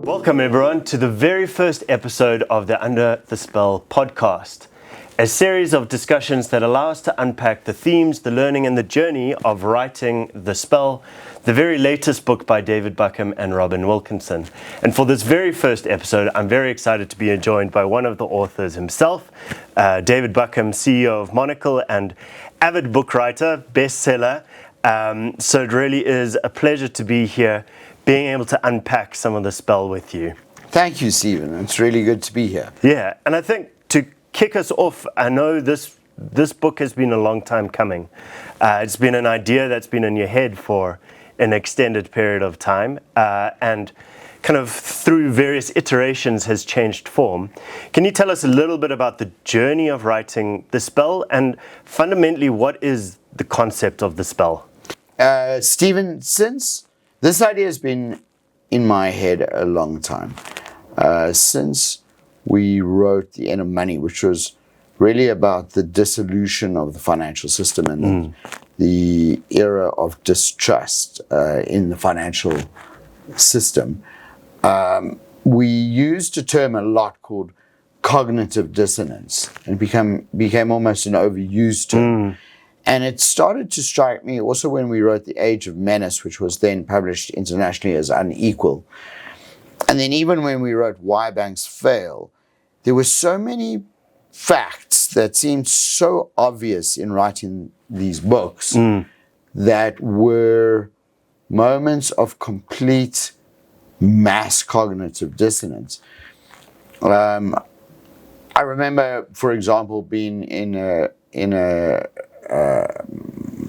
Welcome everyone to the very first episode of the Under the Spell podcast, a series of discussions that allow us to unpack the themes, the learning and the journey of writing The Spell, the very latest book by David Buckham and Robin Wilkinson. And for this very first episode, I'm very excited to be joined by one of the authors himself, David Buckham, CEO of Monocle and avid book writer, bestseller. So it really is a pleasure to be here, being able to unpack some of The Spell with you. Thank you, Stephen. It's really good to be here. Yeah, and I think to kick us off, I know this book has been a long time coming. It's been an idea that's been in your head for an extended period of time, and kind of through various iterations has changed form. Can you tell us a little bit about the journey of writing The Spell, and fundamentally what is the concept of The Spell? Stephen, since this idea has been in my head a long time, since we wrote The End of Money, which was really about the dissolution of the financial system and the era of distrust in the financial system, we used a term a lot called cognitive dissonance, and became almost an overused term. And it started to strike me also when we wrote The Age of Menace, which was then published internationally as Unequal. And then even when we wrote Why Banks Fail, there were so many facts that seemed so obvious in writing these books that were moments of complete mass cognitive dissonance. I remember, for example, being in a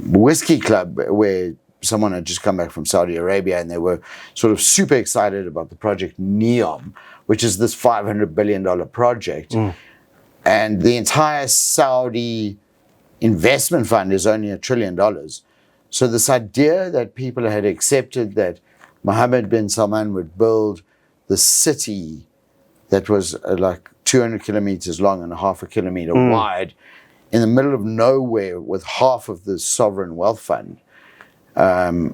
whiskey club where someone had just come back from Saudi Arabia, and they were sort of super excited about the project NEOM, which is this $500 billion project. And the entire Saudi investment fund is only $1 trillion. So this idea that people had accepted that Mohammed bin Salman would build the city that was like 200 kilometers long and half a kilometer wide in the middle of nowhere with half of the sovereign wealth fund, and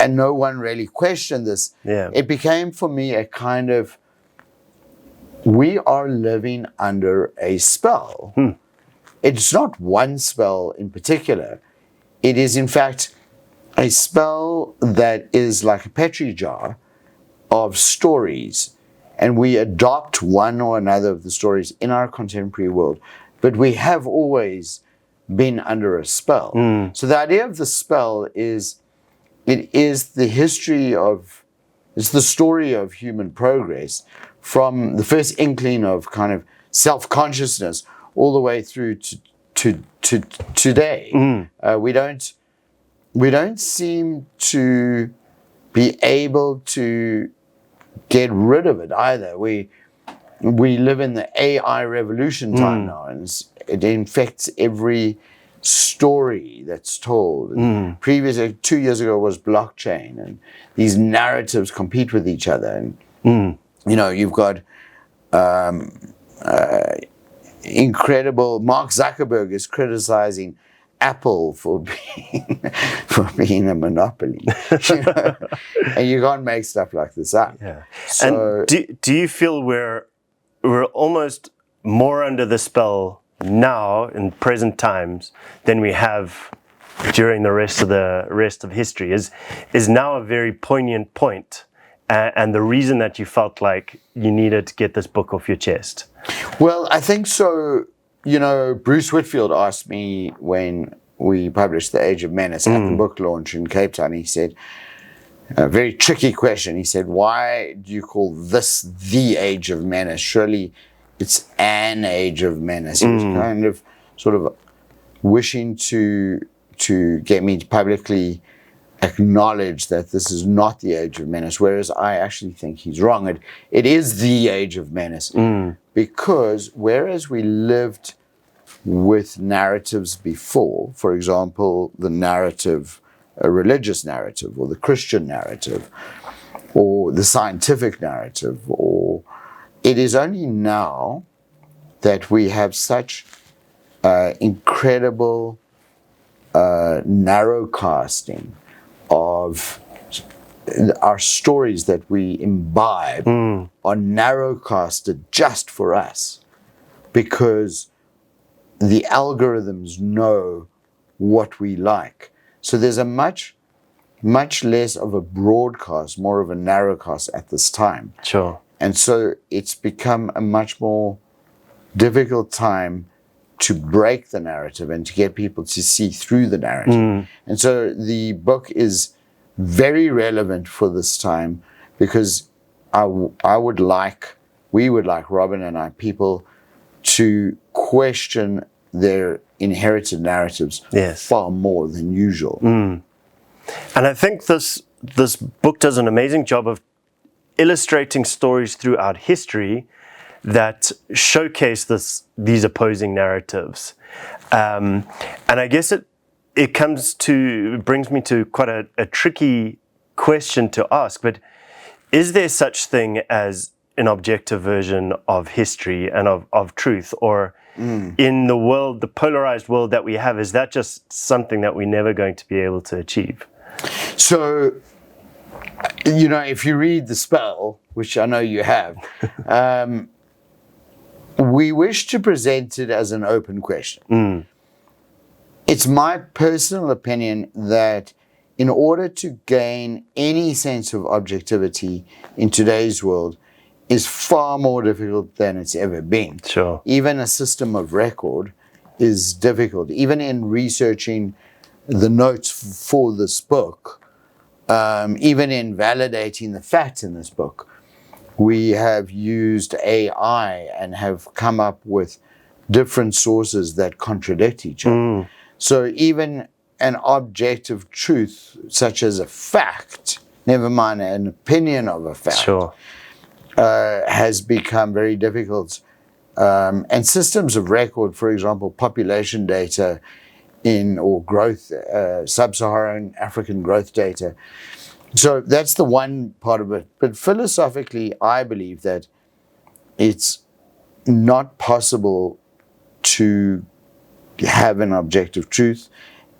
no one really questioned this. It became for me a kind of, we are living under a spell. It's not one spell in particular. It is in fact a spell that is like a petri jar of stories, and we adopt one or another of the stories in our contemporary world. But we have always been under a spell. So the idea of the spell is, it is the it's the story of human progress from the first inkling of kind of self-consciousness all the way through to today. We don't seem to be able to get rid of it either. We live in the AI revolution time now, and it infects every story that's told. And previously, 2 years ago, was blockchain, and these narratives compete with each other. And you've got incredible. Mark Zuckerberg is criticizing Apple for being a monopoly, and you can't make stuff like this up. So, and do you feel we're almost more under the spell now in present times than we have during the rest of history? Is now a very poignant point, and the reason that you felt like you needed to get this book off your chest? Well, I think so. Bruce Whitfield asked me when we published The Age of Menace at the book launch in Cape Town. He said, a very tricky question. He said, why do you call this the Age of Menace? Surely it's an Age of Menace. He was kind of sort of wishing to get me to publicly acknowledge that this is not the Age of Menace, whereas I actually think he's wrong. It is the Age of Menace, because whereas we lived with narratives before, for example, the narrative, a religious narrative, or the Christian narrative, or the scientific narrative, or it is only now that we have such incredible narrow casting of our stories that we imbibe are narrowcasted just for us, because the algorithms know what we like. So there's a much less of a broadcast, more of a narrowcast at this time. Sure. And so it's become a much more difficult time to break the narrative and to get people to see through the narrative. And so the book is very relevant for this time, because we would like, Robin and I, people to question their inherited narratives far more than usual. And I think this book does an amazing job of illustrating stories throughout history that showcase these opposing narratives. And I guess it brings me to quite a tricky question to ask, but is there such thing as an objective version of history and of truth? Or in the world, the polarized world that we have, is that just something that we're never going to be able to achieve? So, if you read The Spell, which I know you have, we wish to present it as an open question. It's my personal opinion that in order to gain any sense of objectivity in today's world is far more difficult than it's ever been. Sure. Even a system of record is difficult. Even in researching the notes for this book, even in validating the facts in this book, we have used AI and have come up with different sources that contradict each other. So even an objective truth, such as a fact, never mind an opinion of a fact, Sure. Has become very difficult. And systems of record, for example, population data or growth, sub-Saharan African growth data. So that's the one part of it. But philosophically, I believe that it's not possible to have an objective truth.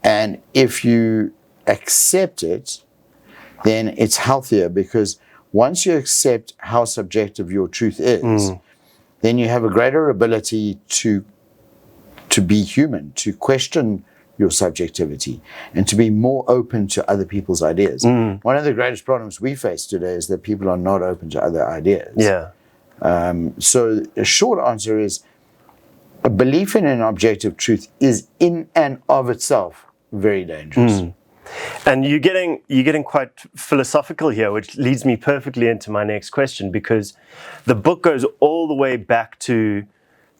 And if you accept it, then it's healthier, because once you accept how subjective your truth is, then you have a greater ability to be human, to question your subjectivity, and to be more open to other people's ideas. One of the greatest problems we face today is that people are not open to other ideas. Yeah. So the short answer is, a belief in an objective truth is in and of itself very dangerous. And you're getting quite philosophical here, which leads me perfectly into my next question, because the book goes all the way back to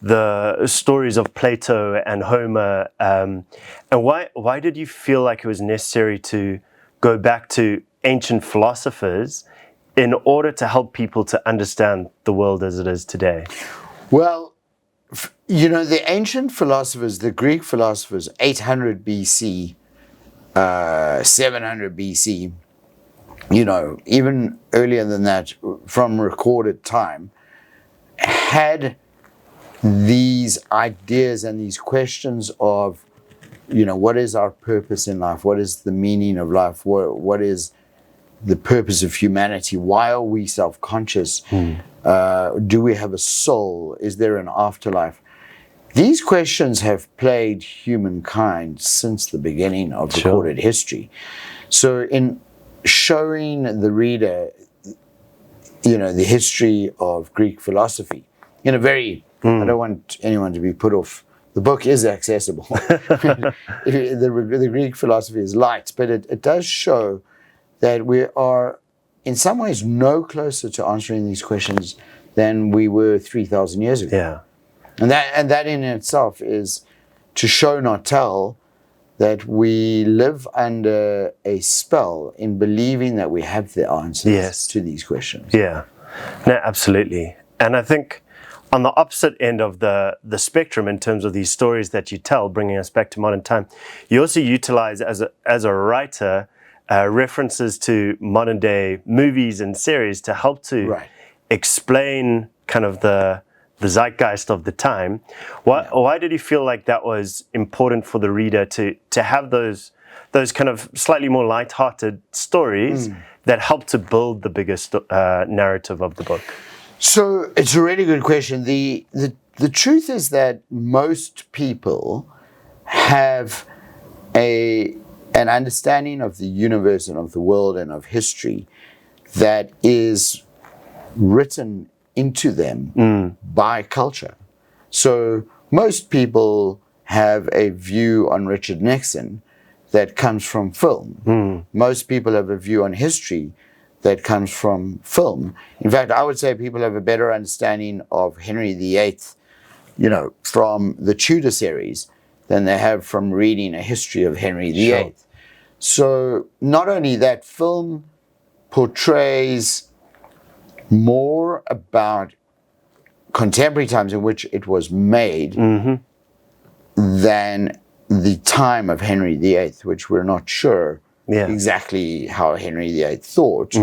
the stories of Plato and Homer. And why did you feel like it was necessary to go back to ancient philosophers in order to help people to understand the world as it is today? Well, the ancient philosophers, the Greek philosophers, 800 BC, 700 BC, even earlier than that, from recorded time, had these ideas and these questions of, what is our purpose in life? What is the meaning of life? What is the purpose of humanity? Why are we self-conscious? Do we have a soul? Is there an afterlife? These questions have plagued humankind since the beginning of recorded history. So in showing the reader, the history of Greek philosophy in a very, I don't want anyone to be put off. The book is accessible. The Greek philosophy is light, but it does show that we are in some ways no closer to answering these questions than we were 3,000 years ago. Yeah. And that in itself is to show, not tell, that we live under a spell in believing that we have the answers to these questions. Yeah, no, absolutely. And I think on the opposite end of the spectrum, in terms of these stories that you tell, bringing us back to modern time, you also utilize as a writer references to modern day movies and series to help to explain kind of the zeitgeist of the time. Why did you feel like that was important for the reader to have those kind of slightly more light-hearted stories that helped to build the biggest narrative of the book? So it's a really good question. The truth is that most people have an understanding of the universe and of the world and of history that is written into them by culture. So most people have a view on Richard Nixon that comes from film. Most people have a view on history that comes from film. In fact, I would say people have a better understanding of Henry VIII, from the Tudor series than they have from reading a history of Henry VIII. Sure. So not only that, film portrays more about contemporary times in which it was made than the time of Henry VIII, which we're not sure exactly how Henry VIII thought.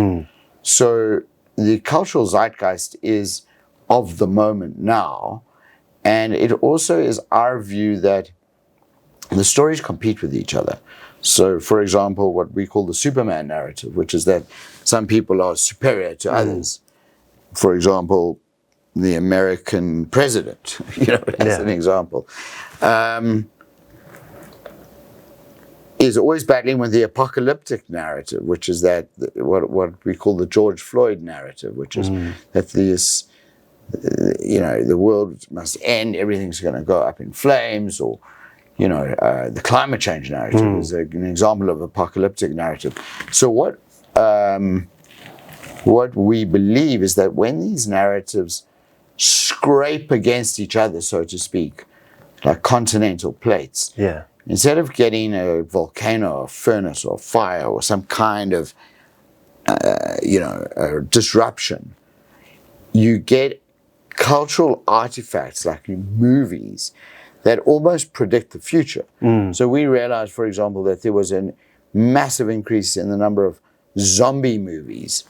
So the cultural zeitgeist is of the moment now, and it also is our view that the stories compete with each other. So, for example, what we call the Superman narrative, which is that some people are superior to others. For example, the American president, as an example, is always battling with the apocalyptic narrative, which is that what we call the George Floyd narrative, which is that this, the world must end, everything's going to go up in flames, or the climate change narrative is an example of apocalyptic narrative. So what we believe is that when these narratives scrape against each other, so to speak, like continental plates, instead of getting a volcano or furnace or fire or some kind of a disruption, you get cultural artifacts like movies that almost predict the future. So we realized, for example, that there was a massive increase in the number of zombie movies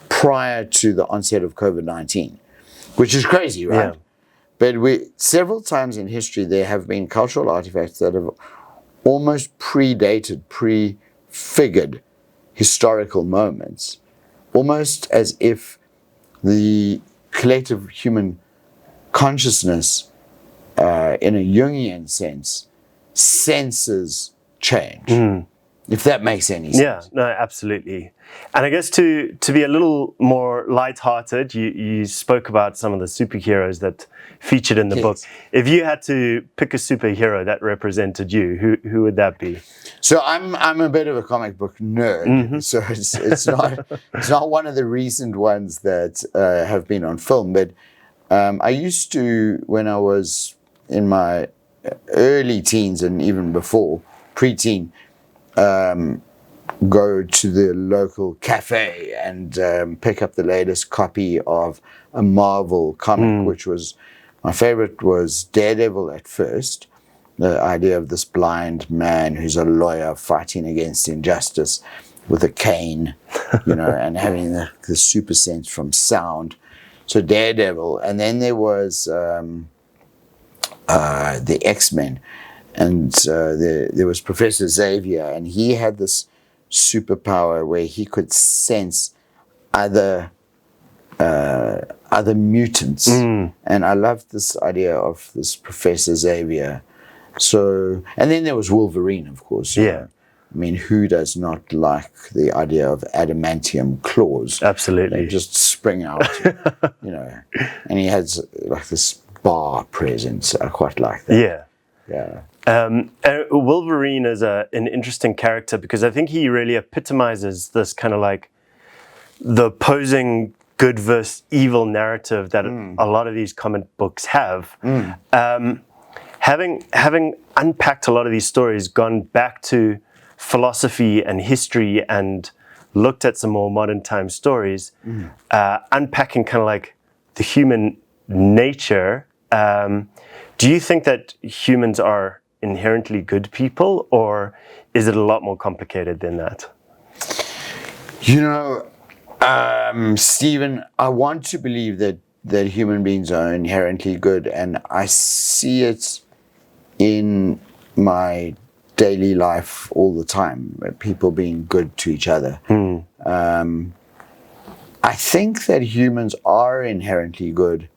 prior to the onset of COVID-19, which is crazy, right? But several times in history, there have been cultural artifacts that have almost prefigured historical moments, almost as if the collective human consciousness, in a Jungian sense, senses change. If that makes any sense. Yeah, no, absolutely. And I guess to be a little more lighthearted, you spoke about some of the superheroes that featured in the book. If you had to pick a superhero that represented you, who would that be? So I'm a bit of a comic book nerd. So it's not one of the recent ones that have been on film. But I used to, when I was in my early teens and even before, preteen, go to the local cafe and pick up the latest copy of a Marvel comic, which was, my favorite was Daredevil at first. The idea of this blind man who's a lawyer fighting against injustice with a cane, and having the super sense from sound. So Daredevil. And then there was the X-Men. And there was Professor Xavier, and he had this superpower where he could sense other mutants. And I loved this idea of this Professor Xavier. So, and then there was Wolverine, of course. I mean, who does not like the idea of adamantium claws? Absolutely. They just spring out, and he has like this bar presence. I quite like that. Wolverine is an interesting character because I think he really epitomizes this kind of like the opposing good versus evil narrative that a lot of these comic books have. Having unpacked a lot of these stories, gone back to philosophy and history and looked at some more modern time stories, unpacking kind of like the human nature, do you think that humans are inherently good people, or is it a lot more complicated than that? Stephen, I want to believe that human beings are inherently good, and I see it in my daily life all the time, people being good to each other. I think that humans are inherently good,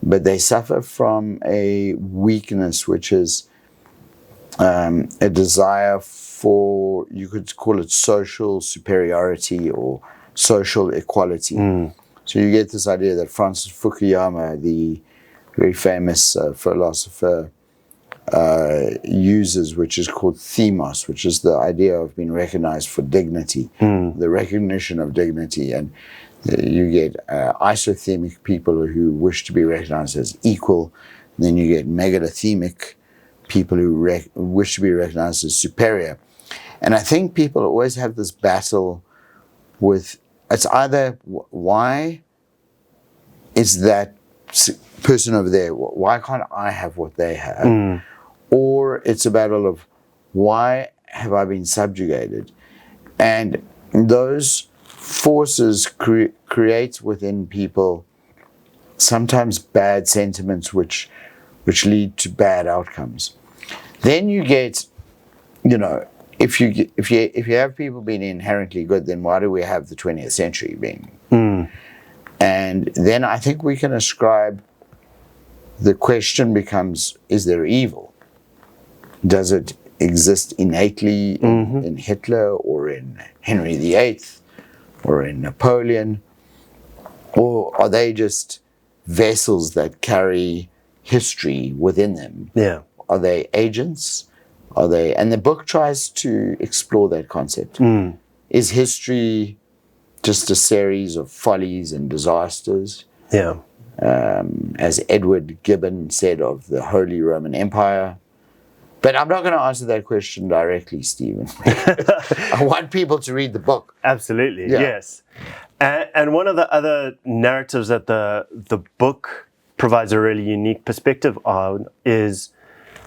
but they suffer from a weakness, which is a desire for, you could call it social superiority or social equality. So you get this idea that Francis Fukuyama, the very famous philosopher, uses, which is called themos, which is the idea of being recognized for dignity, the recognition of dignity. And you get isothemic people who wish to be recognized as equal. And then you get megalothemic people who wish to be recognized as superior. And I think people always have this battle with, it's either why is that person over there, why can't I have what they have? Or it's a battle of why have I been subjugated? And those forces create within people sometimes bad sentiments which lead to bad outcomes. Then you get, if you have people being inherently good, then why do we have the 20th century being? And then I think we can ascribe, the question becomes, is there evil? Does it exist innately in Hitler or in Henry VIII or in Napoleon? Or are they just vessels that carry history within them? Yeah. Are they agents? Are they? And the book tries to explore that concept. Is history just a series of follies and disasters? Yeah. As Edward Gibbon said of the Holy Roman Empire. But I'm not going to answer that question directly, Stephen. I want people to read the book. Absolutely, yes. And one of the other narratives that the book provides a really unique perspective on is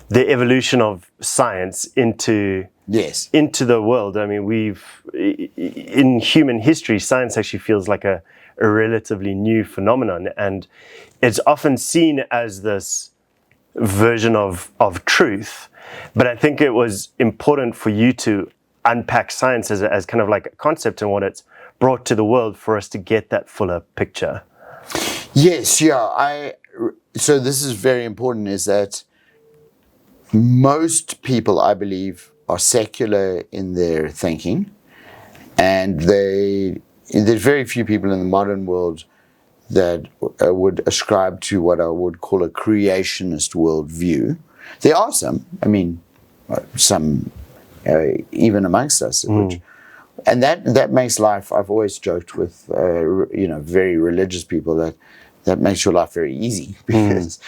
the evolution of science into the world. I mean, in human history, science actually feels like a relatively new phenomenon, and it's often seen as this version of truth. But I think it was important for you to unpack science as kind of like a concept and what it's brought to the world for us to get that fuller picture. Yes, yeah. So this is very important, is that most people, I believe, are secular in their thinking, and there's very few people in the modern world that would ascribe to what I would call a creationist worldview. There are some, some even amongst us, and that makes life, I've always joked with, very religious people that makes your life very easy because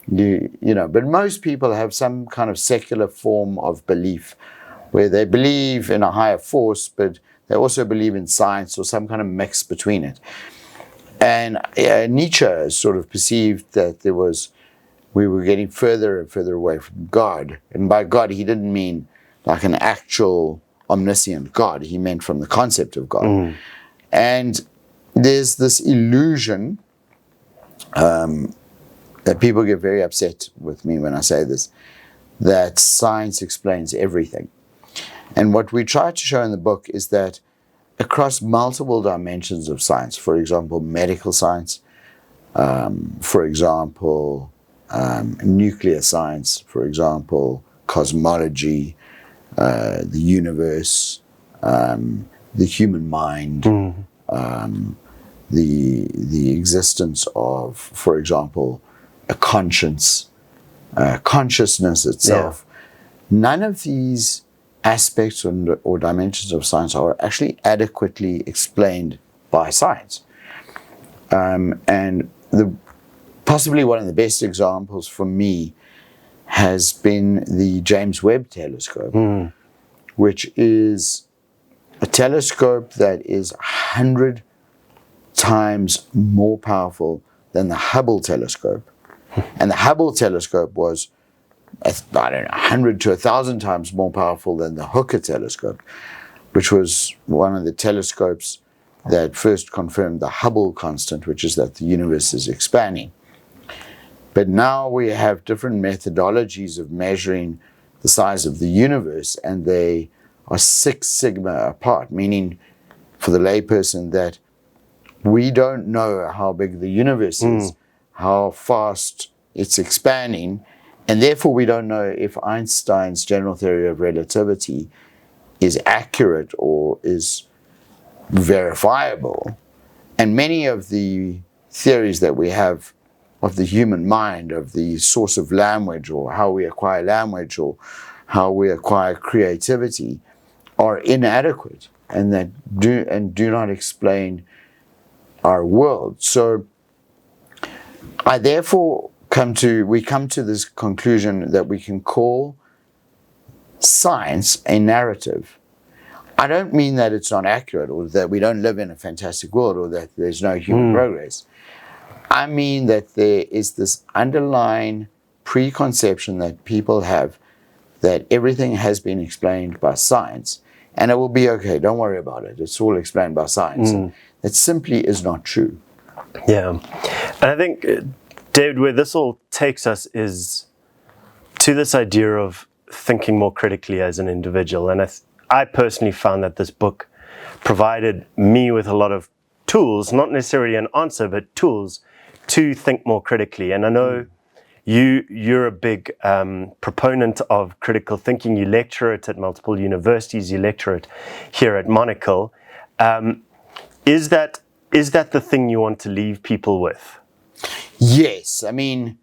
but most people have some kind of secular form of belief where they believe in a higher force, but they also believe in science or some kind of mix between it. And Nietzsche sort of perceived that we were getting further and further away from God. And by God, he didn't mean like an actual omniscient God. He meant from the concept of God. And there's this illusion that people get very upset with me when I say this, that science explains everything. And what we try to show in the book is that across multiple dimensions of science, for example, medical science, for example, nuclear science, for example, cosmology, the universe, the human mind, the existence of, for example, a conscience, consciousness itself. None of these aspects or dimensions of science are actually adequately explained by science. And possibly one of the best examples for me has been the James Webb Telescope, which is a telescope that is 100 times more powerful than the Hubble telescope. And the Hubble telescope was, 100 to 1,000 times more powerful than the Hooker telescope, which was one of the telescopes that first confirmed the Hubble constant, which is that the universe is expanding. But now we have different methodologies of measuring the size of the universe, and they are 6 sigma apart, meaning for the layperson that we don't know how big the universe is, how fast it's expanding, and therefore we don't know if Einstein's general theory of relativity is accurate or is verifiable. And many of the theories that we have of the human mind, of the source of language, or how we acquire language, or how we acquire creativity, are inadequate and that do not explain our world. So I therefore come to this conclusion that we can call science a narrative. I don't mean that it's not accurate or that we don't live in a fantastic world or that there's no human progress. I mean that there is this underlying preconception that people have that everything has been explained by science and it will be okay, don't worry about it, it's all explained by science. That simply is not true. Yeah. And I think, David, where this all takes us is to this idea of thinking more critically as an individual. And I personally found that this book provided me with a lot of tools, not necessarily an answer, but tools to think more critically. And I know you're a big proponent of critical thinking. You lecture it at multiple universities. You lecture it here at Monocle. Is that the thing you want to leave people with? Yes. I mean,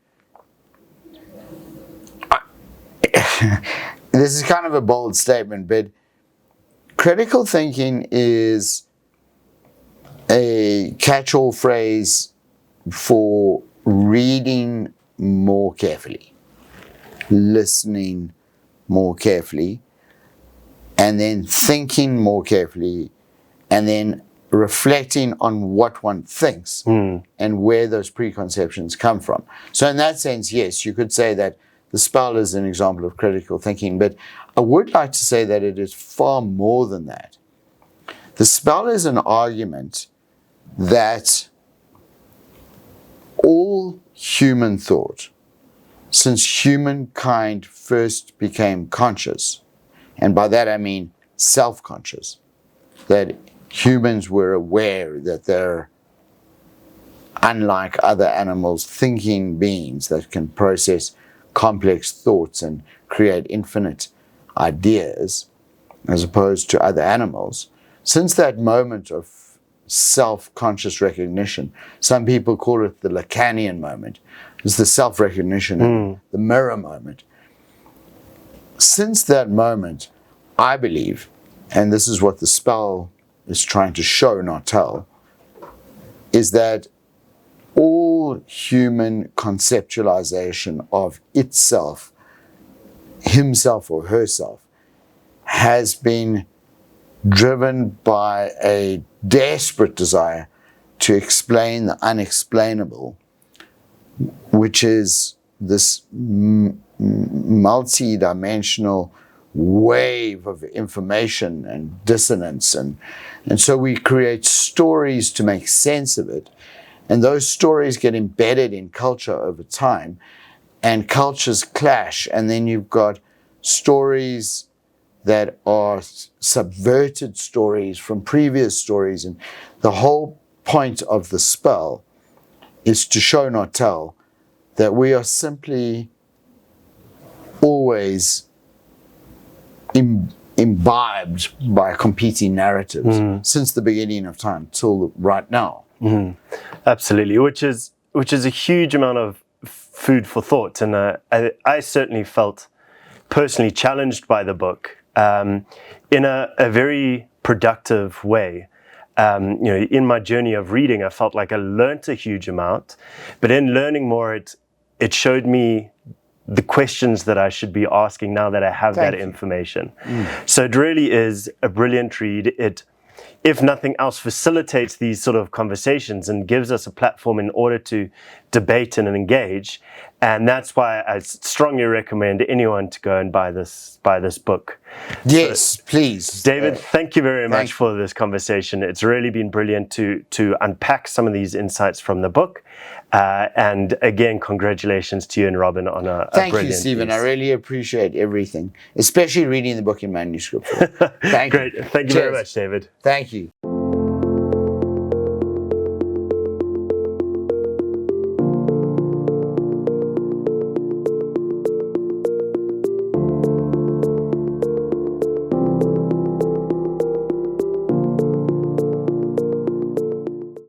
this is kind of a bold statement, but critical thinking is a catch-all phrase for reading more carefully, listening more carefully, and then thinking more carefully, and then reflecting on what one thinks and where those preconceptions come from. So in that sense, yes, you could say that the spell is an example of critical thinking, but I would like to say that it is far more than that. The spell is an argument that all human thought, since humankind first became conscious, and by that I mean self-conscious, that humans were aware that they're unlike other animals, thinking beings that can process complex thoughts and create infinite ideas, as opposed to other animals. Since that moment of self-conscious recognition, some people call it the Lacanian moment, it's the self-recognition and the mirror moment. Since that moment, I believe, and this is what the spell is trying to show, not tell, is that all human conceptualization of itself, himself or herself, has been driven by a desperate desire to explain the unexplainable, which is this multi-dimensional wave of information and dissonance, and so we create stories to make sense of it, and those stories get embedded in culture over time, and cultures clash, and then you've got stories that are subverted stories from previous stories, and the whole point of the spell is to show, not tell, that we are simply always imbibed by competing narratives since the beginning of time till right now. Absolutely, which is a huge amount of food for thought, and I certainly felt personally challenged by the book in a very productive way. In my journey of reading, I felt like I learnt a huge amount, but in learning more, it showed me the questions that I should be asking now that I have that information. So it really is a brilliant read. It, if nothing else, facilitates these sort of conversations and gives us a platform in order to debate and engage. And that's why I strongly recommend anyone to go and buy this book. Yes, so, please. David, thank you very much for this conversation. It's really been brilliant to unpack some of these insights from the book. And again, congratulations to you and Robin on a Thank brilliant you, Stephen. piece. I really appreciate everything, especially reading the book in manuscript. Thank you. Great. Thank you very much, David. Thank you. you.